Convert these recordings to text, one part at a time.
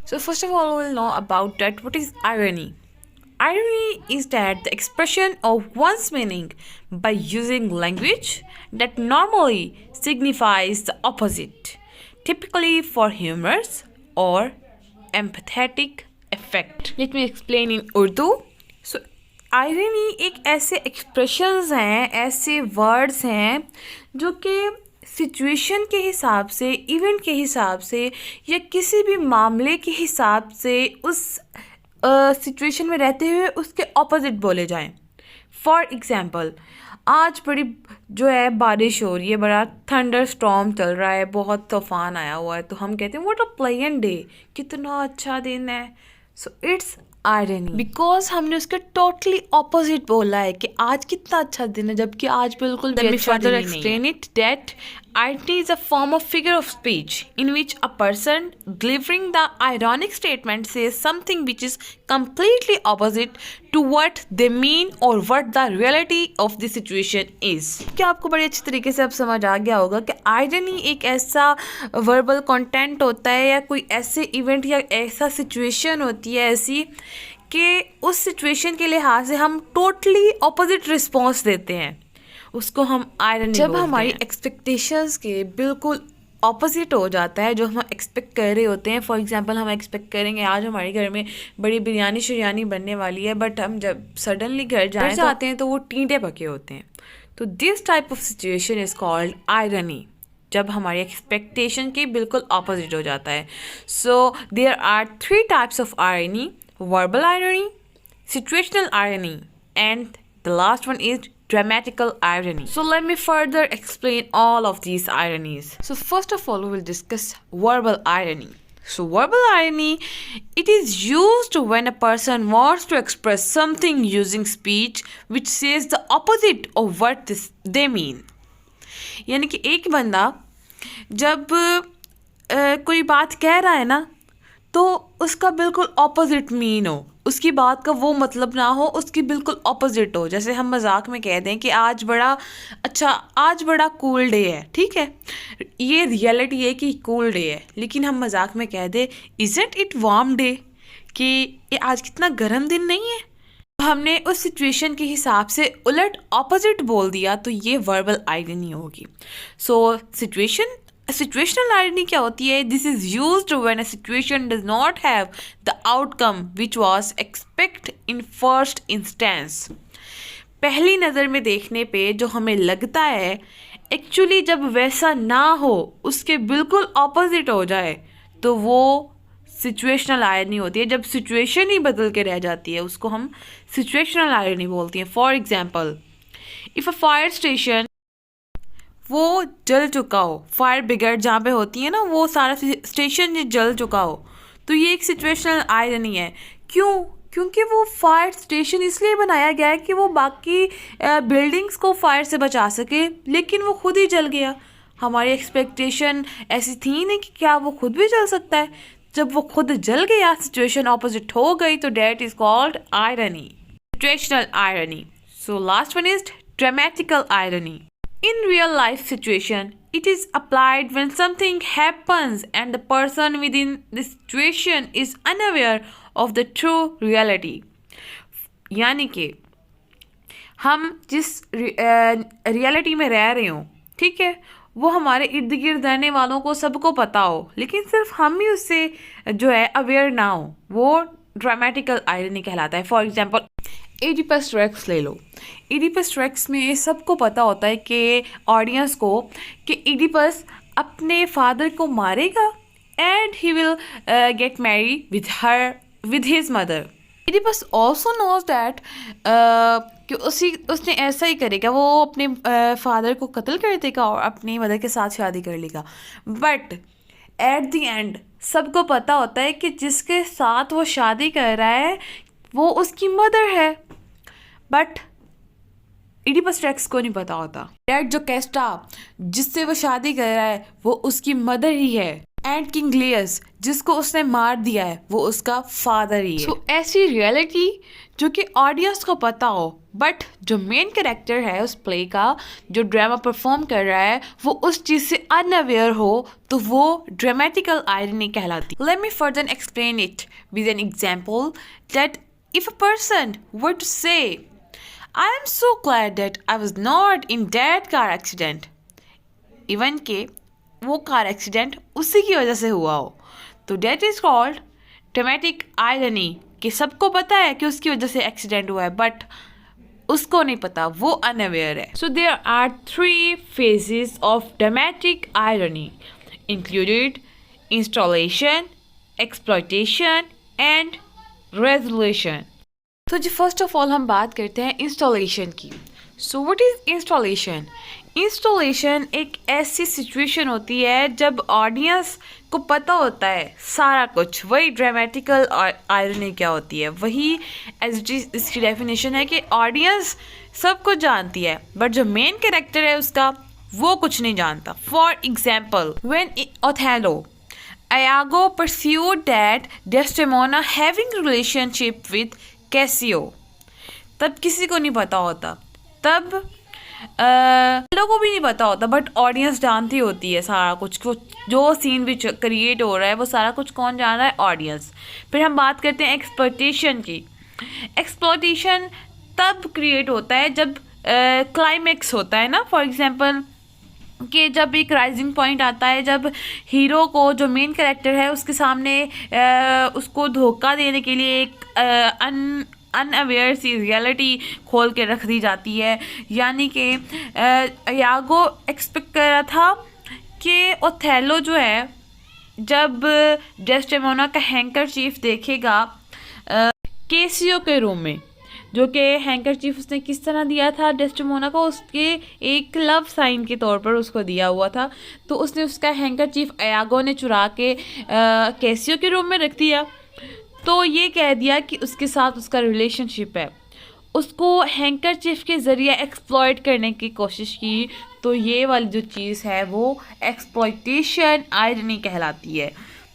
So first of all, we'll know about that. What is irony? Irony is that the expression of one's meaning by using language that normally signifies the opposite, typically for humorous or empathetic effect. Let me explain in Urdu. So irony एक ऐसे expressions हैं, ऐसे words हैं जो कि situation के हिसाब से, इवेंट के हिसाब से या किसी भी मामले के हिसाब से उस सिचुएशन में रहते हुए उसके ऑपोजिट बोले जाएं. फॉर एग्ज़ाम्पल, आज बड़ी जो है बारिश हो रही है, बड़ा थंडर स्टॉर्म चल रहा है, बहुत तूफान आया हुआ है, तो हम कहते हैं व्हाट अ प्लेजेंट डे, कितना अच्छा दिन है. सो इट्स आयरनी बिकॉज हमने उसके टोटली ऑपोजिट बोला है कि आज कितना अच्छा दिन है, जबकि आज बिल्कुल भी अच्छा दिन नहीं है. Explain it that irony is a form of figure of speech in which a person delivering the ironic statement says something which is completely opposite to what they mean or what the reality of the situation is. क्या आपको बड़ी अच्छी तरीके से अब समझ आ गया होगा कि irony एक ऐसा verbal content होता है या कोई ऐसे इवेंट या ऐसा सिचुएशन होती है ऐसी कि उस सिचुएशन के लिहाज से हम टोटली ऑपोजिट रिस्पॉन्स देते हैं, उसको हम आयरनी बोलते हैं. जब हमारी एक्सपेक्टेशंस के बिल्कुल ऑपोजिट हो जाता है जो हम एक्सपेक्ट कर रहे होते हैं. फॉर एग्जांपल, हम एक्सपेक्ट करेंगे आज हमारे घर में बड़ी बिरयानी शिरयानी बनने वाली है, बट हम जब सडनली घर जाते हैं तो वो टींटे पके होते हैं. तो this type of situation is called irony, जब हमारी एक्सपेक्टेशन के बिल्कुल ऑपोजिट हो जाता है. So there are 3 types of irony: verbal irony, situational irony, and the last one is dramatical irony. So let me further explain all of these ironies. So first of all, we will discuss verbal irony. So verbal irony, it is used when a person wants to express something using speech which says the opposite of what they mean. यानी कि एक बंदा जब कोई बात कह रहा है ना, तो उसका बिल्कुल ऑपोजिट मीन हो, उसकी बात का वो मतलब ना हो, उसकी बिल्कुल ऑपोजिट हो. जैसे हम मजाक में कह दें कि आज बड़ा कूल डे है, ठीक है, ये रियलिटी है कि कूल डे है, लेकिन हम मजाक में कह दें इज़न्ट इट वार्म डे, कि ये आज कितना गर्म दिन नहीं है. हमने उस सिचुएशन के हिसाब से उलट ऑपोजिट बोल दिया, तो ये वर्बल आयरनी होगी. सो सिचुएशनल आयरनी क्या होती है? This is used when a situation does not have the outcome which was expect in first instance. पहली नज़र में देखने पे जो हमें लगता है, एक्चुअली जब वैसा ना हो, उसके बिल्कुल ऑपोजिट हो जाए, तो वो सिचुएशनल आयरनी होती है. जब सिचुएशन ही बदल के रह जाती है, उसको हम सिचुएशनल आयरनी बोलती हैं. For example, if a fire station वो जल चुका हो, फायर ब्रिगेड जहाँ पे होती है ना, वो सारा स्टेशन जल चुका हो, तो ये एक सिचुएशनल आयरनी है. क्यों? क्योंकि वो फायर स्टेशन इसलिए बनाया गया है कि वो बाकी बिल्डिंग्स को फायर से बचा सके, लेकिन वो खुद ही जल गया. हमारी एक्सपेक्टेशन ऐसी थी नहीं कि क्या वो खुद भी जल सकता है. जब वो खुद जल गया, सिचुएशन ऑपोजिट हो गई, तो that is called irony, situational irony. So last one is dramatical irony. In real life situation, it is applied when something happens and the person within the situation is unaware of the true reality. यानी कि हम जिस reality में रह रहे हों, ठीक है, वो हमारे इर्द गिर्द रहने वालों को सबको पता हो, लेकिन सिर्फ हम ही उससे जो है अवेयर ना हो, वो ड्रामेटिकल आयरनी कहलाता है. फॉर एग्जाम्पल, एडिपस रेक्स ले लो. एडिपस रेक्स में सबको पता होता है कि ऑडियंस को कि एडिपस अपने फादर को मारेगा and he will get marry with his mother. Oedipus also knows that कि उसने ऐसा ही करेगा, वो अपने फादर को कत्ल कर देगा और अपनी मदर के साथ शादी कर लेगा. बट एट द एंड सबको पता होता है कि जिसके साथ वो शादी कर रहा है वो उसकी मदर है. बट इडिपस रेक्स को नहीं पता होता दैट जो कैस्टा जिससे वो शादी कर रहा है वो उसकी मदर ही है. एंड किंग लियस जिसको उसने मार दिया है वो उसका फादर ही है। सो ऐसी रियलिटी जो कि ऑडियंस को पता हो बट जो मेन कैरेक्टर है उस प्ले का जो ड्रामा परफॉर्म कर रहा है वो उस चीज़ से अनअवेयर हो तो वो ड्रामेटिकल आयरनी कहलाती है। Let me further explain it with an example that if a person were to say I am so glad that I was not in that car accident, even के वो car accident उसी की वजह से हुआ हो, तो that is called dramatic irony कि सबको पता है कि उसकी वजह से एक्सीडेंट हुआ है बट उसको नहीं पता, वो अनअवेयर है। So there are 3 phases of dramatic irony included installation, exploitation and resolution. तो जी फर्स्ट ऑफ ऑल हम बात करते हैं इंस्टॉलेशन की। So what is installation? Installation एक ऐसी सिचुएशन होती है जब ऑडियंस को पता होता है सारा कुछ, वही ड्रामेटिकल आयरनी क्या होती है, वही एज इसकी डेफिनेशन है कि ऑडियंस सब कुछ जानती है बट जो मेन कैरेक्टर है उसका वो कुछ नहीं जानता। For example when Othello Iago pursued that Desdemona having relationship with Cassio, तब किसी को नहीं पता होता, तब लोगों को भी नहीं पता होता बट ऑडियंस जानती होती है सारा कुछ, जो सीन भी क्रिएट हो रहा है वो सारा कुछ कौन जान रहा है? ऑडियंस। फिर हम बात करते हैं एक्सप्लॉयटेशन की। एक्सप्लॉयटेशन तब क्रिएट होता है जब क्लाइमेक्स होता है ना, फॉर एग्जांपल कि जब एक राइजिंग पॉइंट आता है, जब हीरो को जो मेन कैरेक्टर है उसके सामने उसको धोखा देने के लिए एक अनअवेयर सी रियलिटी खोल के रख दी जाती है। यानी कि यागो एक्सपेक्ट कर रहा था कि ओथेलो जो है जब डेस्डेमोना का हैंकरचीफ देखेगा केसियो के रूम में, जो कि हैंकरचीफ उसने किस तरह दिया था डेस्डेमोना को, उसके एक लव साइन के तौर पर उसको दिया हुआ था, तो उसने उसका हैंकरचीफ यागो ने चुरा के केसियो के रूम में रख दिया। तो ये कह दिया कि उसके साथ उसका रिलेशनशिप है, उसको हैंकरचीफ के ज़रिए एक्सप्लॉयट करने की कोशिश की। तो ये वाली जो चीज़ है वो एक्सप्लॉयटेशन आयरनी कहलाती है।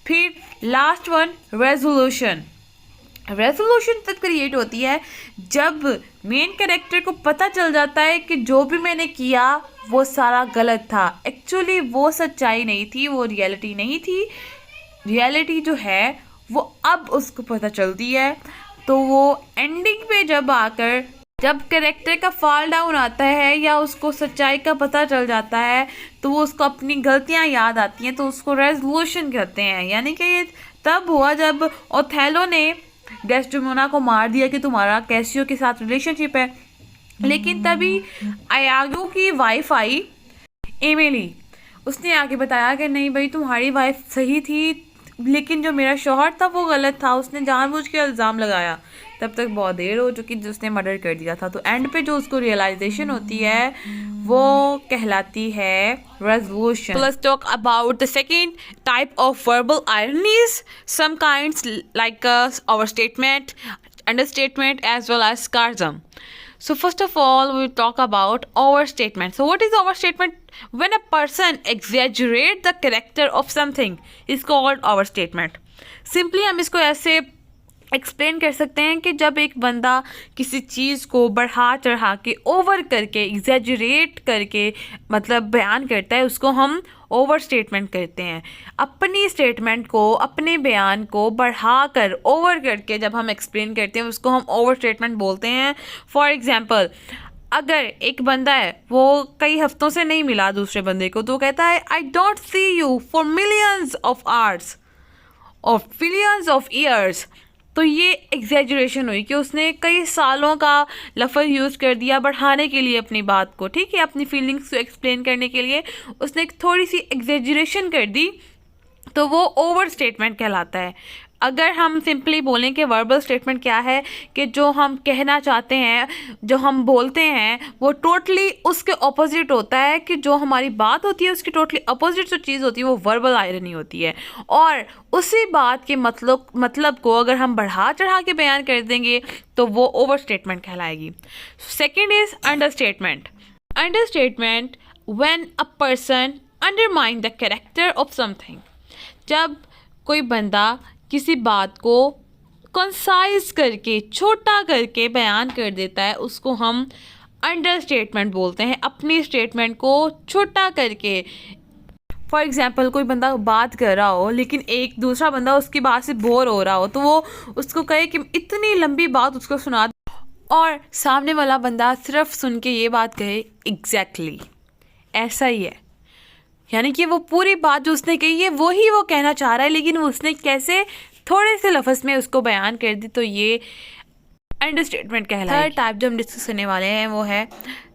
फिर लास्ट वन रेजोल्यूशन। रेजोल्यूशन तब क्रिएट होती है जब मेन कैरेक्टर को पता चल जाता है कि जो भी मैंने किया वो सारा गलत था, एक्चुअली वो सच्चाई नहीं थी, वो रियलिटी नहीं थी, रियलिटी जो है वो अब उसको पता चलती है। तो वो एंडिंग पे जब आकर जब कैरेक्टर का फॉल डाउन आता है या उसको सच्चाई का पता चल जाता है तो वो उसको अपनी गलतियां याद आती हैं, तो उसको रेजोल्यूशन कहते हैं। यानी कि ये तब हुआ जब ओथेलो ने डेस्डेमोना को मार दिया कि तुम्हारा कैसियो के साथ रिलेशनशिप है, लेकिन तभी यागो की वाइफ आई एमिली, उसने आके बताया कि नहीं भाई तुम्हारी वाइफ सही थी लेकिन जो मेरा शौहर था वो गलत था, उसने जानबूझ के इल्ज़ाम लगाया। तब तक बहुत देर हो चुकी जिसने मर्डर कर दिया था। तो एंड पे जो उसको रियलाइजेशन होती है वो कहलाती है resolution. Let's talk about the second type of verbal ironies, some kinds like overstatement, understatement as well as sarcasm. So first of all we will talk about overstatement. So what is overstatement? When a person exaggerates the character of something is called overstatement. Simply हम इसको ऐसे explain कर सकते हैं कि जब एक बंदा किसी चीज़ को बढ़ा चढ़ा के ओवर करके एग्जैजरेट करके मतलब बयान करता है, उसको हम ओवर स्टेटमेंट करते हैं। अपनी स्टेटमेंट को, अपने बयान को बढ़ा कर ओवर करके जब हम एक्सप्लेन करते हैं उसको हम ओवर स्टेटमेंट बोलते हैं। फॉर एग्जांपल अगर एक बंदा है वो कई हफ्तों से नहीं मिला दूसरे बंदे को, तो कहता है I don't see you for millions of hours और मिलियंस ऑफ ईयर्स, तो ये एग्जैजरेशन हुई कि उसने कई सालों का लफ्ज़ यूज़ कर दिया बढ़ाने के लिए अपनी बात को, ठीक है, अपनी फीलिंग्स को एक्सप्लेन करने के लिए उसने एक थोड़ी सी एग्जैजरेशन कर दी, तो वो ओवर स्टेटमेंट कहलाता है। अगर हम सिंपली बोलें कि वर्बल स्टेटमेंट क्या है, कि जो हम कहना चाहते हैं, जो हम बोलते हैं वो टोटली उसके ऑपोजिट होता है, कि जो हमारी बात होती है उसकी टोटली ऑपोजिट जो चीज़ होती है वो वर्बल आयरनी होती है। और उसी बात के मतलब को अगर हम बढ़ा चढ़ा के बयान कर देंगे तो वो ओवर स्टेटमेंट कहलाएगी। Second is understatement. Understatement when a person undermine the character of something, जब कोई बंदा किसी बात को कंसाइज करके, छोटा करके बयान कर देता है, उसको हम अंडरस्टेटमेंट बोलते हैं। अपनी स्टेटमेंट को छोटा करके, फॉर एग्ज़ाम्पल कोई बंदा बात कर रहा हो लेकिन एक दूसरा बंदा उसकी बात से बोर हो रहा हो, तो वो उसको कहे कि इतनी लंबी बात उसको सुना दे, और सामने वाला बंदा सिर्फ सुन के ये बात कहे एग्जैक्टली ऐसा ही है। यानी कि वो पूरी बात जो उसने कही है वही वो कहना चाह रहा है, लेकिन उसने कैसे थोड़े से लफ्ज़ में उसको बयान कर दी, तो ये अंडरस्टेटमेंट कहलाएगी। थर्ड टाइप जो हम डिस्कस करने वाले हैं वो है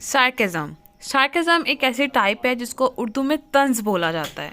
सार्केज़म। सार्केज़म एक ऐसी टाइप है जिसको उर्दू में तंज बोला जाता है।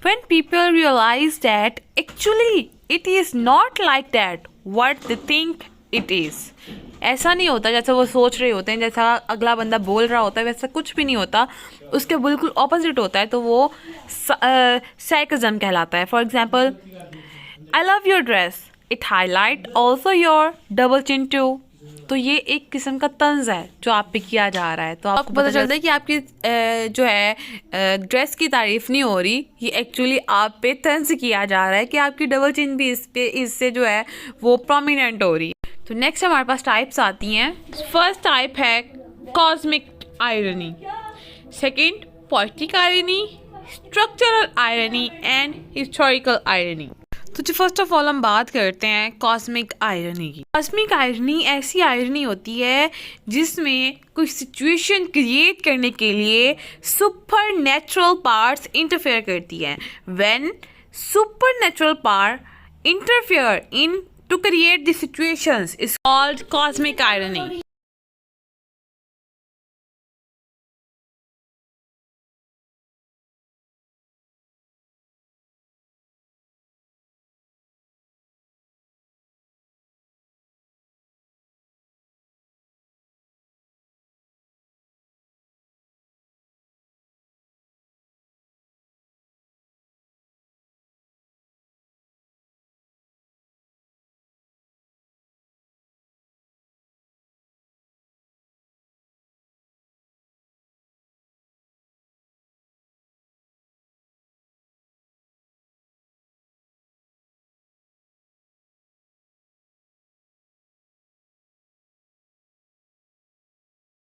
When people realize that actually it is not like that what they think it is. ऐसा नहीं होता जैसा वो सोच रहे होते हैं, जैसा अगला बंदा बोल रहा होता है वैसा कुछ भी नहीं होता, उसके बिल्कुल ऑपोजिट होता है, तो वो सार्केज़म कहलाता है। For example, I love your dress, it highlight also your double chin too. तो ये एक किस्म का तंज है जो आप पे किया जा रहा है। तो आपको पता चलता है कि आपकी जो है ड्रेस की तारीफ नहीं हो रही, ये एक्चुअली आप पे तंज किया जा रहा है कि आपकी डबल चिन भी इससे जो है वो प्रोमिनेंट हो रही है। तो नेक्स्ट हमारे पास टाइप्स आती हैं। फर्स्ट टाइप है cosmic irony, second poetic irony, structural irony and historical irony. तो जी फर्स्ट ऑफ ऑल हम बात करते हैं कॉस्मिक आयरनी की। कॉस्मिक आयरनी ऐसी आयरनी होती है जिसमें कोई सिचुएशन क्रिएट करने के लिए सुपर नेचुरल पावर्स इंटरफेयर करती है। When super natural power interfere in to create the situations is called cosmic irony.